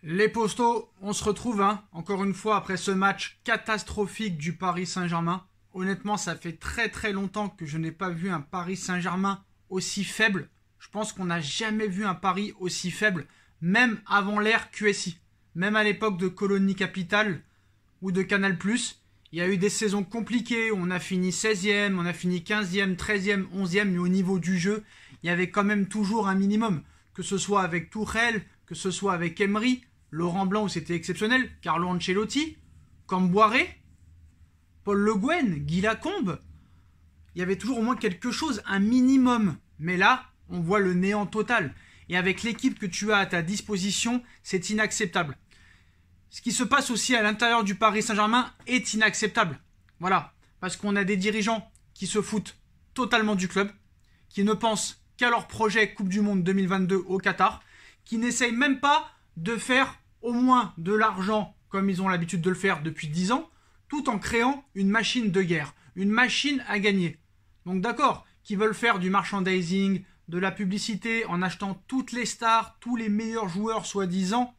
Les Postos, on se retrouve encore une fois après ce match catastrophique du Paris Saint-Germain. Honnêtement, ça fait très très longtemps que je n'ai pas vu un Paris Saint-Germain aussi faible. Je pense qu'on n'a jamais vu un Paris aussi faible, même avant l'ère QSI. Même à l'époque de Colonie Capital ou de Canal+, il y a eu des saisons compliquées. On a fini 16e, on a fini 15e, 13e, 11e, mais au niveau du jeu, il y avait quand même toujours un minimum. Que ce soit avec Tourelle, que ce soit avec Emery, Laurent Blanc où c'était exceptionnel, Carlo Ancelotti, Camboiré, Paul Le Guen, Guy Lacombe. Il y avait toujours au moins quelque chose, un minimum. Mais là, on voit le néant total. Et avec l'équipe que tu as à ta disposition, c'est inacceptable. Ce qui se passe aussi à l'intérieur du Paris Saint-Germain est inacceptable. Voilà. Parce qu'on a des dirigeants qui se foutent totalement du club, qui ne pensent qu'à leur projet Coupe du Monde 2022 au Qatar, qui n'essayent même pas de faire au moins de l'argent comme ils ont l'habitude de le faire depuis 10 ans, tout en créant une machine de guerre, une machine à gagner. Donc d'accord, qui veulent faire du merchandising, de la publicité en achetant toutes les stars, tous les meilleurs joueurs soi-disant,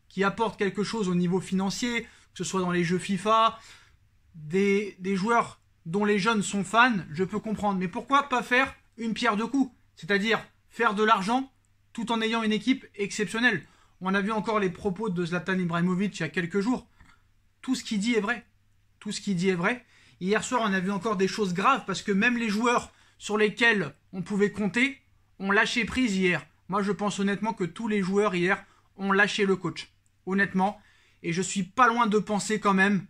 qui apportent quelque chose au niveau financier, que ce soit dans les jeux FIFA, des joueurs dont les jeunes sont fans, je peux comprendre. Mais pourquoi pas faire une pierre deux coups? C'est-à-dire faire de l'argent tout en ayant une équipe exceptionnelle. On a vu encore les propos de Zlatan Ibrahimovic il y a quelques jours. Tout ce qu'il dit est vrai. Tout ce qu'il dit est vrai. Hier soir, on a vu encore des choses graves parce que même les joueurs sur lesquels on pouvait compter ont lâché prise hier. Moi, je pense honnêtement que tous les joueurs hier ont lâché le coach. Honnêtement. Et je suis pas loin de penser quand même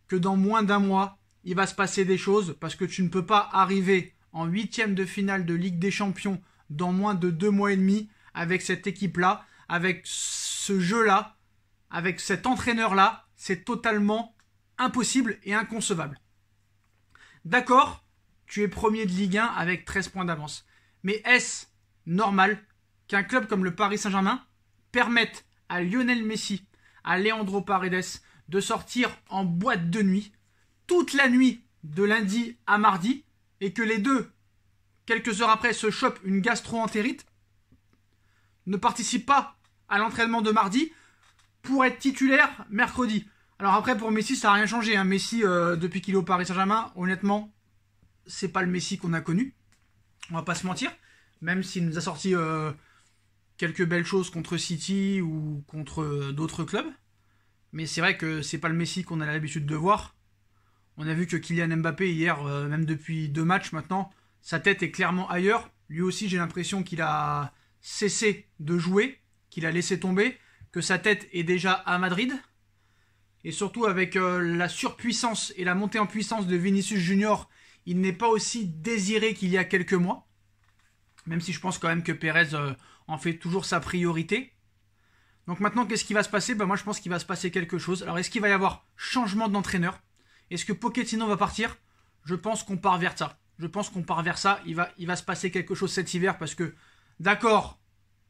que dans moins d'un mois, il va se passer des choses parce que tu ne peux pas arriver en 8e de finale de Ligue des Champions dans moins de 2 mois et demi avec cette équipe-là, avec ce jeu-là, avec cet entraîneur-là. C'est totalement impossible et inconcevable. D'accord, tu es premier de Ligue 1 avec 13 points d'avance. Mais est-ce normal qu'un club comme le Paris Saint-Germain permette à Lionel Messi, à Leandro Paredes de sortir en boîte de nuit toute la nuit de lundi à mardi et que les deux, quelques heures après, se chopent une gastro-entérite, ne participent pas à l'entraînement de mardi pour être titulaire mercredi. Alors après, pour Messi, ça n'a rien changé. Messi, depuis qu'il est au Paris Saint-Germain, honnêtement, c'est pas le Messi qu'on a connu. On va pas se mentir. Même s'il nous a sorti quelques belles choses contre City ou contre d'autres clubs. Mais c'est vrai que c'est pas le Messi qu'on a l'habitude de voir. On a vu que Kylian Mbappé hier, même depuis 2 matchs maintenant, sa tête est clairement ailleurs. Lui aussi, j'ai l'impression qu'il a cessé de jouer, qu'il a laissé tomber, que sa tête est déjà à Madrid. Et surtout avec la surpuissance et la montée en puissance de Vinicius Junior, il n'est pas aussi désiré qu'il y a quelques mois. Même si je pense quand même que Pérez en fait toujours sa priorité. Donc maintenant, qu'est-ce qui va se passer? Moi, je pense qu'il va se passer quelque chose. Alors, est-ce qu'il va y avoir changement d'entraîneur? Est-ce que Pochettino va partir? Je pense qu'on part vers ça. Je pense qu'on part vers ça. Il va se passer quelque chose cet hiver parce que, d'accord,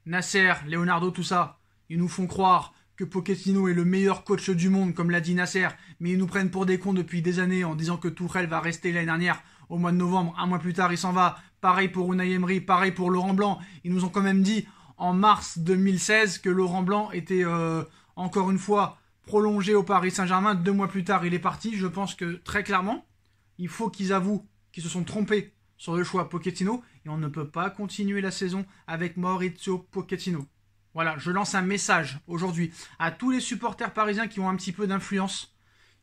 Nasser, Leonardo, tout ça, ils nous font croire que Pochettino est le meilleur coach du monde, comme l'a dit Nasser, mais ils nous prennent pour des cons depuis des années en disant que Tourelle va rester l'année dernière au mois de novembre. Un mois plus tard, il s'en va. Pareil pour Unai Emery, pareil pour Laurent Blanc. Ils nous ont quand même dit en mars 2016 que Laurent Blanc était encore une fois prolongé au Paris Saint-Germain. 2 mois plus tard, il est parti. Je pense que très clairement, il faut qu'ils avouent qu'ils se sont trompés sur le choix Pochettino et on ne peut pas continuer la saison avec Mauricio Pochettino. Voilà, je lance un message aujourd'hui à tous les supporters parisiens qui ont un petit peu d'influence.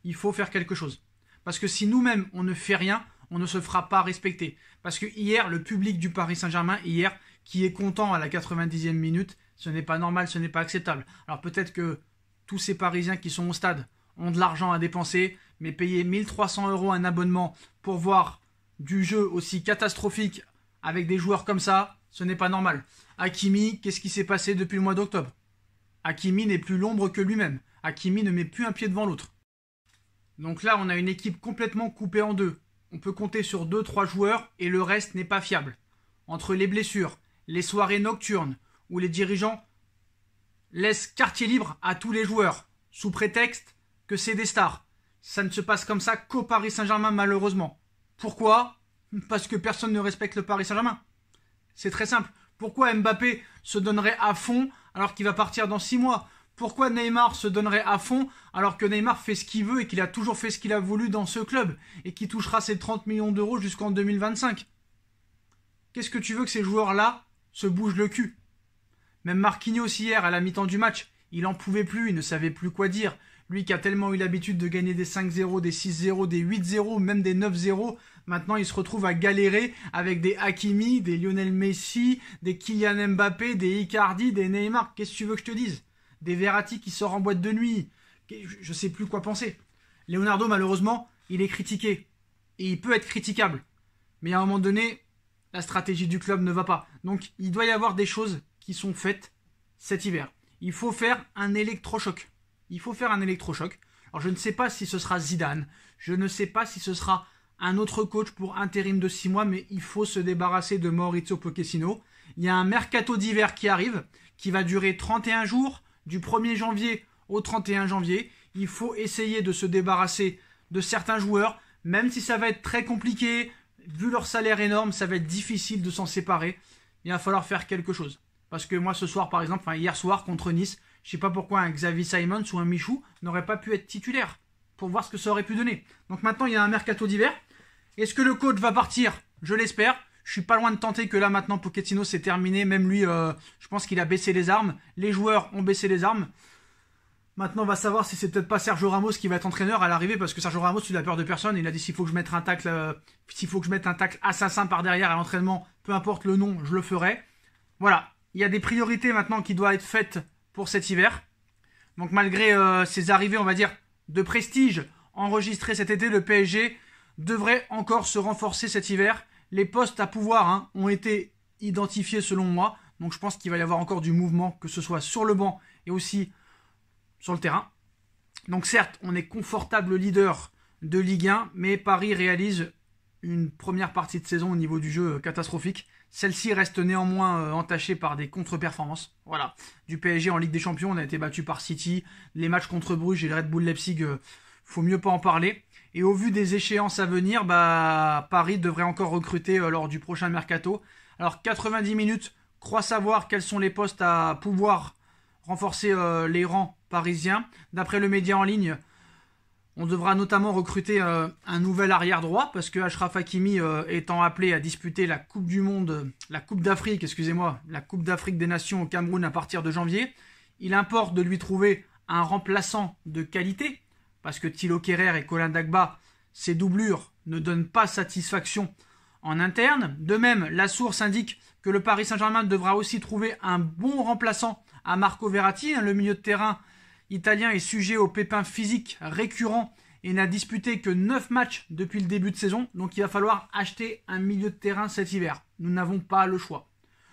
Il faut faire quelque chose. Parce que si nous-mêmes, on ne fait rien, on ne se fera pas respecter. Parce que hier, le public du Paris Saint-Germain, hier, qui est content à la 90e minute, ce n'est pas normal, ce n'est pas acceptable. Alors peut-être que tous ces Parisiens qui sont au stade ont de l'argent à dépenser, mais payer 1 300 € un abonnement pour voir du jeu aussi catastrophique avec des joueurs comme ça, ce n'est pas normal. Hakimi, qu'est-ce qui s'est passé depuis le mois d'octobre? Hakimi n'est plus l'ombre que lui-même. Hakimi ne met plus un pied devant l'autre. Donc là, on a une équipe complètement coupée en deux. On peut compter sur 2-3 joueurs et le reste n'est pas fiable. Entre les blessures, les soirées nocturnes, où les dirigeants laissent quartier libre à tous les joueurs, sous prétexte que c'est des stars. Ça ne se passe comme ça qu'au Paris Saint-Germain, malheureusement. Pourquoi? Parce que personne ne respecte le Paris Saint-Germain. C'est très simple. Pourquoi Mbappé se donnerait à fond alors qu'il va partir dans 6 mois? Pourquoi Neymar se donnerait à fond alors que Neymar fait ce qu'il veut et qu'il a toujours fait ce qu'il a voulu dans ce club et qui touchera ses 30 millions d'euros jusqu'en 2025? Qu'est-ce que tu veux que ces joueurs-là se bougent le cul? Même Marquinhos hier, à la mi-temps du match, il en pouvait plus, il ne savait plus quoi dire. Lui qui a tellement eu l'habitude de gagner des 5-0, des 6-0, des 8-0, même des 9-0, maintenant il se retrouve à galérer avec des Hakimi, des Lionel Messi, des Kylian Mbappé, des Icardi, des Neymar. Qu'est-ce que tu veux que je te dise? Des Verratti qui sort en boîte de nuit. Je sais plus quoi penser. Leonardo, malheureusement, il est critiqué. Et il peut être critiquable. Mais à un moment donné, la stratégie du club ne va pas. Donc il doit y avoir des choses qui sont faites cet hiver. Il faut faire un électrochoc. Il faut faire un électrochoc. Alors je ne sais pas si ce sera Zidane. Je ne sais pas si ce sera un autre coach pour intérim de 6 mois. Mais il faut se débarrasser de Maurizio Pochettino. Il y a un mercato d'hiver qui arrive. Qui va durer 31 jours. Du 1er janvier au 31 janvier. Il faut essayer de se débarrasser de certains joueurs. Même si ça va être très compliqué. Vu leur salaire énorme, ça va être difficile de s'en séparer. Il va falloir faire quelque chose. Parce que moi, ce soir, par exemple, hier soir contre Nice, je ne sais pas pourquoi un Xavi Simons ou un Michou n'aurait pas pu être titulaire pour voir ce que ça aurait pu donner. Donc maintenant, il y a un mercato d'hiver. Est-ce que le coach va partir? Je l'espère. Je suis pas loin de tenter que là, maintenant, Pochettino, c'est terminé. Même lui, je pense qu'il a baissé les armes. Les joueurs ont baissé les armes. Maintenant, on va savoir si c'est peut-être pas Sergio Ramos qui va être entraîneur à l'arrivée, parce que Sergio Ramos, il a peur de personne. Il a dit s'il faut que je mette un tacle, assassin par derrière à l'entraînement, peu importe le nom, je le ferai. Voilà. Il y a des priorités maintenant qui doivent être faites pour cet hiver. Donc malgré ces arrivées, on va dire, de prestige enregistrées cet été, le PSG devrait encore se renforcer cet hiver. Les postes à pouvoir ont été identifiés selon moi. Donc je pense qu'il va y avoir encore du mouvement, que ce soit sur le banc et aussi sur le terrain. Donc certes, on est confortable leader de Ligue 1, mais Paris réalise une première partie de saison au niveau du jeu catastrophique. Celle-ci reste néanmoins entachée par des contre-performances. Voilà. Du PSG en Ligue des Champions, on a été battu par City. Les matchs contre Bruges et le Red Bull Leipzig, faut mieux pas en parler. Et au vu des échéances à venir, Paris devrait encore recruter lors du prochain mercato. Alors 90 minutes, croit savoir quels sont les postes à pouvoir renforcer les rangs parisiens. D'après le média en ligne, on devra notamment recruter un nouvel arrière droit parce que Achraf Hakimi étant appelé à disputer la Coupe du Monde, la Coupe d'Afrique des Nations au Cameroun à partir de janvier. Il importe de lui trouver un remplaçant de qualité parce que Thilo Kehrer et Colin Dagba, ces doublures ne donnent pas satisfaction en interne. De même, la source indique que le Paris Saint-Germain devra aussi trouver un bon remplaçant à Marco Verratti. Le milieu de terrain italien est sujet aux pépins physiques récurrents et n'a disputé que 9 matchs depuis le début de saison. Donc il va falloir acheter un milieu de terrain cet hiver. Nous n'avons pas le choix.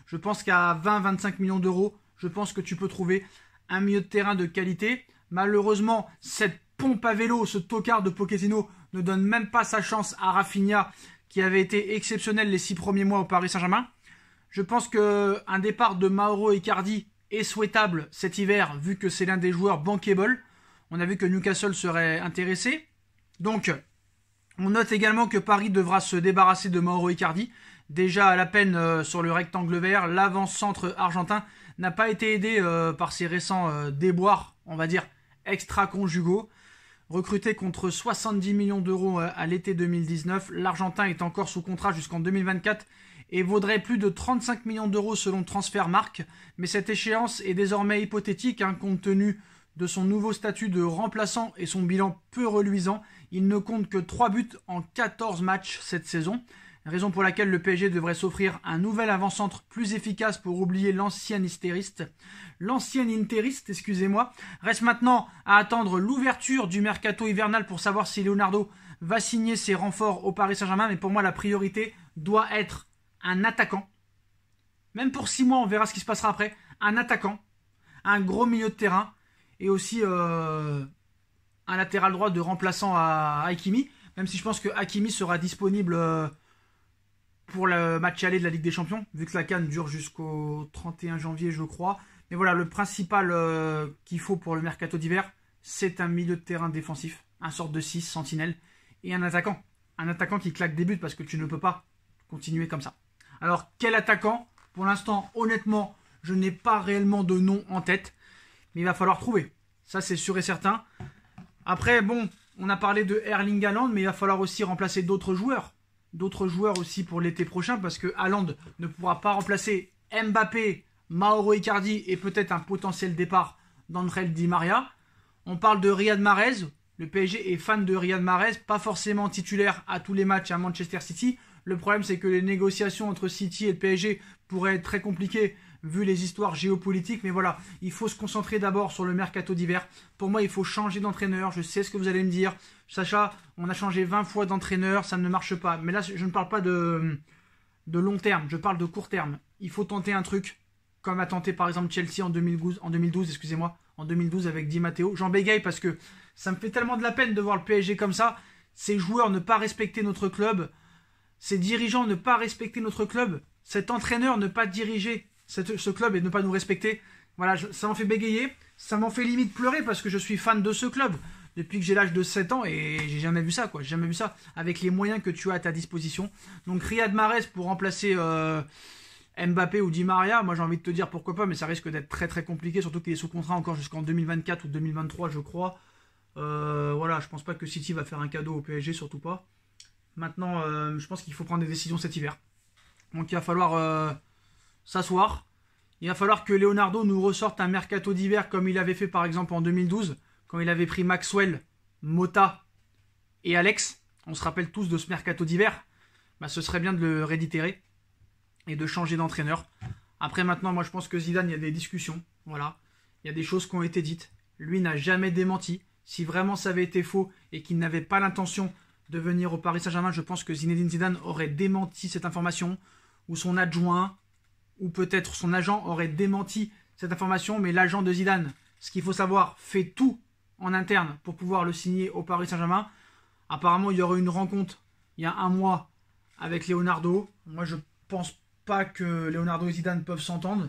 Je pense qu'à 20-25 millions d'euros, je pense que tu peux trouver un milieu de terrain de qualité. Malheureusement, cette pompe à vélo, ce tocard de Pochettino ne donne même pas sa chance à Rafinha qui avait été exceptionnel les 6 premiers mois au Paris Saint-Germain. Je pense qu'un départ de Mauro Icardi est souhaitable cet hiver vu que c'est l'un des joueurs bankable. On a vu que Newcastle serait intéressé. Donc, on note également que Paris devra se débarrasser de Mauro Icardi. Déjà à la peine sur le rectangle vert, l'avant-centre argentin n'a pas été aidé par ses récents déboires, on va dire, extra-conjugaux. Recruté contre 70 millions d'euros à l'été 2019, l'Argentin est encore sous contrat jusqu'en 2024 et vaudrait plus de 35 millions d'euros selon Transfermarkt. Mais cette échéance est désormais hypothétique compte tenu de son nouveau statut de remplaçant et son bilan peu reluisant. Il ne compte que 3 buts en 14 matchs cette saison. Raison pour laquelle le PSG devrait s'offrir un nouvel avant-centre plus efficace pour oublier l'ancien interiste. Reste maintenant à attendre l'ouverture du mercato hivernal pour savoir si Leonardo va signer ses renforts au Paris Saint-Germain. Mais pour moi, la priorité doit être un attaquant. Même pour 6 mois, on verra ce qui se passera après. Un attaquant, un gros milieu de terrain et aussi un latéral droit de remplaçant à Hakimi. Même si je pense que Hakimi sera disponible pour le match aller de la Ligue des Champions, vu que la CAN dure jusqu'au 31 janvier, je crois. Mais voilà, le principal qu'il faut pour le mercato d'hiver, c'est un milieu de terrain défensif, un sorte de 6 sentinelle, et un attaquant. Un attaquant qui claque des buts parce que tu ne peux pas continuer comme ça. Alors, quel attaquant? Pour l'instant, honnêtement, je n'ai pas réellement de nom en tête. mais il va falloir trouver. Ça, c'est sûr et certain. Après, bon, on a parlé de Erling Haaland, mais il va falloir aussi remplacer d'autres joueurs. D'autres joueurs aussi pour l'été prochain, parce que Haaland ne pourra pas remplacer Mbappé, Mauro Icardi et peut-être un potentiel départ d'André Di Maria. On parle de Riyad Mahrez. Le PSG est fan de Riyad Mahrez, pas forcément titulaire à tous les matchs à Manchester City. Le problème, c'est que les négociations entre City et le PSG pourraient être très compliquées vu les histoires géopolitiques. Mais voilà, il faut se concentrer d'abord sur le mercato d'hiver. Pour moi, il faut changer d'entraîneur. Je sais ce que vous allez me dire. Sacha, on a changé 20 fois d'entraîneur, ça ne marche pas. Mais là, je ne parle pas de long terme, je parle de court terme. Il faut tenter un truc, comme a tenté par exemple Chelsea en 2012, excusez-moi, en 2012 avec Di Matteo. J'en bégaye parce que ça me fait tellement de la peine de voir le PSG comme ça. Ces joueurs ne pas respecter notre club, ces dirigeants ne pas respecter notre club, cet entraîneur ne pas diriger ce club et ne pas nous respecter. Voilà, ça m'en fait bégayer, ça m'en fait limite pleurer parce que je suis fan de ce club depuis que j'ai l'âge de 7 ans et j'ai jamais vu ça, quoi. J'ai jamais vu ça avec les moyens que tu as à ta disposition. Donc Riyad Mahrez pour remplacer Mbappé ou Di Maria, moi j'ai envie de te dire pourquoi pas, mais ça risque d'être très très compliqué, surtout qu'il est sous contrat encore jusqu'en 2024 ou 2023 je crois. Voilà, je pense pas que City va faire un cadeau au PSG, surtout pas. Maintenant, je pense qu'il faut prendre des décisions cet hiver. Donc il va falloir s'asseoir. Il va falloir que Leonardo nous ressorte un mercato d'hiver comme il avait fait par exemple en 2012, quand il avait pris Maxwell, Mota et Alex. On se rappelle tous de ce mercato d'hiver. Bah, ce serait bien de le réitérer et de changer d'entraîneur. Après maintenant, moi je pense que Zidane, il y a des discussions. Voilà. Il y a des choses qui ont été dites. Lui n'a jamais démenti. Si vraiment ça avait été faux et qu'il n'avait pas l'intention de venir au Paris Saint-Germain, je pense que Zinedine Zidane aurait démenti cette information, ou son adjoint, ou peut-être son agent aurait démenti cette information, mais l'agent de Zidane, ce qu'il faut savoir, fait tout en interne pour pouvoir le signer au Paris Saint-Germain. Apparemment, il y aurait une rencontre il y a un mois avec Leonardo. Moi, je pense pas que Leonardo et Zidane peuvent s'entendre,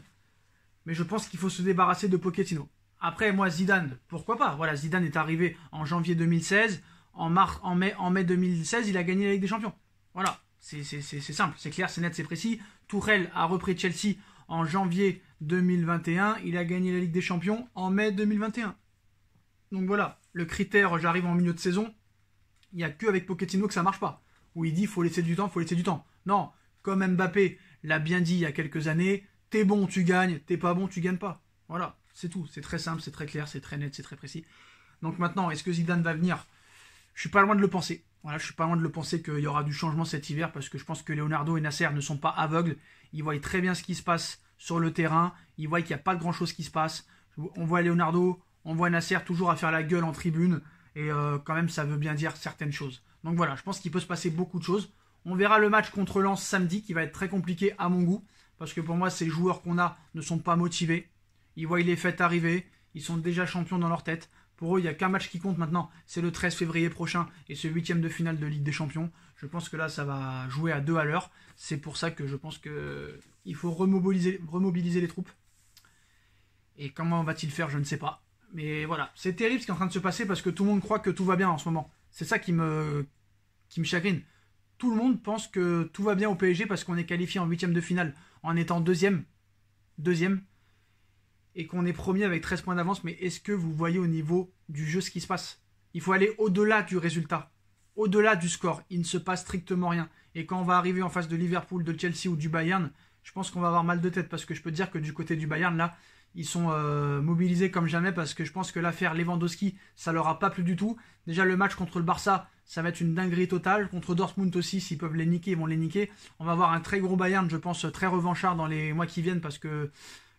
mais je pense qu'il faut se débarrasser de Pochettino. Après, moi, Zidane, pourquoi pas? Voilà, Zidane est arrivé en janvier 2016. En mai 2016, il a gagné la Ligue des Champions. Voilà, c'est simple, c'est clair, c'est net, c'est précis. Tourelle a repris Chelsea en janvier 2021. Il a gagné la Ligue des Champions en mai 2021. Donc voilà, le critère, j'arrive en milieu de saison. Il n'y a qu'avec Pochettino que ça marche pas. Où il dit faut laisser du temps, faut laisser du temps. Non, comme Mbappé l'a bien dit il y a quelques années, t'es bon, tu gagnes, t'es pas bon, tu gagnes pas. Voilà, c'est tout. C'est très simple, c'est très clair, c'est très net, c'est très précis. Donc maintenant, est-ce que Zidane va venir? Je suis pas loin de le penser. Voilà, je suis pas loin de le penser qu'il y aura du changement cet hiver parce que je pense que Leonardo et Nasser ne sont pas aveugles. Ils voient très bien ce qui se passe sur le terrain. Ils voient qu'il n'y a pas de grand-chose qui se passe. On voit Leonardo, on voit Nasser toujours à faire la gueule en tribune. Et quand même, ça veut bien dire certaines choses. Donc voilà, je pense qu'il peut se passer beaucoup de choses. On verra le match contre Lens samedi qui va être très compliqué à mon goût. Parce que pour moi, ces joueurs qu'on a ne sont pas motivés. Ils voient les fêtes arriver. Ils sont déjà champions dans leur tête. Pour eux, il n'y a qu'un match qui compte maintenant, c'est le 13 février prochain et ce 8e de finale de Ligue des Champions. Je pense que là, ça va jouer à 2 à l'heure. C'est pour ça que je pense qu'il faut remobiliser les troupes. Et comment va-t-il faire, je ne sais pas. Mais voilà, c'est terrible ce qui est en train de se passer parce que tout le monde croit que tout va bien en ce moment. C'est ça qui me chagrine. Tout le monde pense que tout va bien au PSG parce qu'on est qualifié en 8e de finale en étant deuxième. Et qu'on est premier avec 13 points d'avance, mais est-ce que vous voyez au niveau du jeu ce qui se passe? Il faut aller au-delà du résultat, au-delà du score. Il ne se passe strictement rien. Et quand on va arriver en face de Liverpool, de Chelsea ou du Bayern, je pense qu'on va avoir mal de tête, parce que je peux te dire que du côté du Bayern, là, ils sont mobilisés comme jamais, parce que je pense que l'affaire Lewandowski, ça leur a pas plu du tout. Déjà, le match contre le Barça, ça va être une dinguerie totale. Contre Dortmund aussi, s'ils peuvent les niquer, ils vont les niquer. On va avoir un très gros Bayern, je pense, très revanchard dans les mois qui viennent, parce que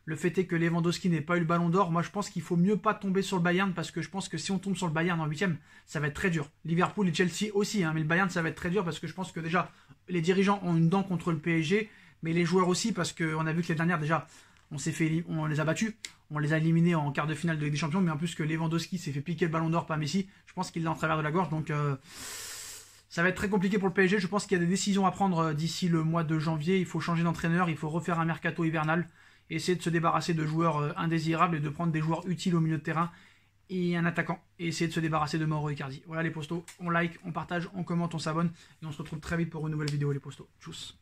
le fait est que Lewandowski n'ait pas eu le ballon d'or. Moi, je pense qu'il faut mieux pas tomber sur le Bayern parce que je pense que si on tombe sur le Bayern en 8e, ça va être très dur. Liverpool et Chelsea aussi, hein, mais le Bayern, ça va être très dur parce que je pense que déjà, les dirigeants ont une dent contre le PSG, mais les joueurs aussi parce qu'on a vu que les dernières, déjà, on les a battus, on les a éliminés en quart de finale de Ligue des Champions, mais en plus que Lewandowski s'est fait piquer le ballon d'or par Messi, je pense qu'il l'a en travers de la gorge, donc ça va être très compliqué pour le PSG. Je pense qu'il y a des décisions à prendre d'ici le mois de janvier. Il faut changer d'entraîneur, il faut refaire un mercato hivernal. Essayer de se débarrasser de joueurs indésirables et de prendre des joueurs utiles au milieu de terrain et un attaquant. Et essayer de se débarrasser de Mauro Icardi. Voilà les postos, on like, on partage, on commente, on s'abonne. Et on se retrouve très vite pour une nouvelle vidéo les postos. Tchuss.